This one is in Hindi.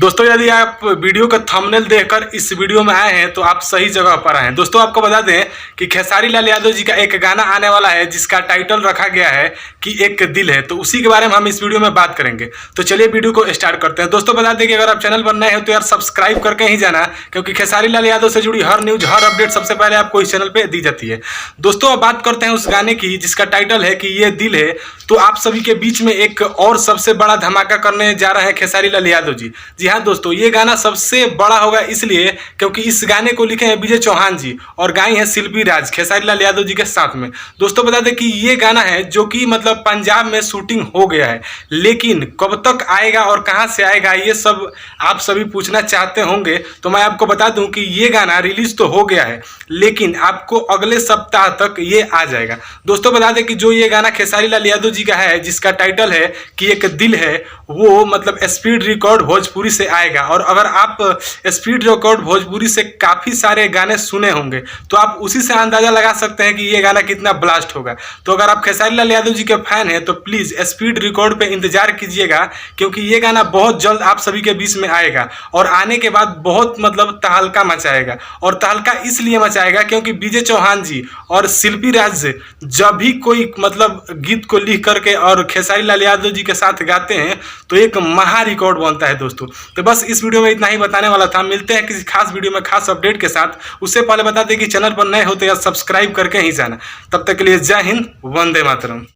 दोस्तों यदि आप वीडियो का थंबनेल देखकर इस वीडियो में आए हैं तो आप सही जगह पर आए हैं। दोस्तों आपको बता दें कि खेसारी लाल यादव जी का एक गाना आने वाला है जिसका टाइटल रखा गया है कि एक दिल है, तो उसी के बारे में हम इस वीडियो में बात करेंगे। तो चलिए वीडियो को स्टार्ट करते हैं। दोस्तों बता दें कि अगर आप चैनल पर नए हो तो यार सब्सक्राइब करके ही जाना, क्योंकि खेसारी लाल यादव से जुड़ी हर न्यूज हर अपडेट सबसे पहले आपको इस चैनल पर दी जाती है। दोस्तों अब बात करते हैं उस गाने की जिसका टाइटल है कि ये दिल है। तो आप सभी के बीच में एक और सबसे बड़ा धमाका करने जा रहे हैं खेसारी लाल यादव जी। जी हाँ दोस्तों, ये गाना सबसे बड़ा होगा इसलिए क्योंकि इस गाने को लिखे हैं विजय चौहान जी और गाई हैं शिल्पी राज खेसारी लाल यादव जी के साथ में। दोस्तों बता दें कि ये गाना है जो कि मतलब पंजाब में शूटिंग हो गया है, लेकिन कब तक आएगा और कहां से आएगा ये सब आप सभी पूछना चाहते होंगे। तो मैं आपको बता दूं कि ये गाना रिलीज तो हो गया है, लेकिन आपको अगले सप्ताह तक ये आ जाएगा। दोस्तों बता दें कि जो ये गाना खेसारी लाल यादव जी का है जिसका टाइटल है कि एक दिल है, वो मतलब स्पीड रिकॉर्ड भोजपुरी से आएगा। और अगर आप स्पीड रिकॉर्ड भोजपुरी से काफ़ी सारे गाने सुने होंगे तो आप उसी से अंदाज़ा लगा सकते हैं कि ये गाना कितना ब्लास्ट होगा। तो अगर आप खेसारी लाल यादव जी के फैन हैं तो प्लीज़ स्पीड रिकॉर्ड पे इंतजार कीजिएगा, क्योंकि ये गाना बहुत जल्द आप सभी के बीच में आएगा और आने के बाद बहुत मतलब तहलका मचाएगा। और तहलका इसलिए मचाएगा क्योंकि विजय चौहान जी और शिल्पी राज जब भी कोई मतलब गीत को लिख करके और खेसारी लाल यादव जी के साथ गाते हैं तो एक महा रिकॉर्ड बनता है दोस्तों। तो बस इस वीडियो में इतना ही बताने वाला था। मिलते हैं किसी खास वीडियो में खास अपडेट के साथ। उससे पहले बता दें कि चैनल पर नए हो तो यार सब्सक्राइब करके ही जाना। तब तक के लिए जय हिंद, वंदे मातरम।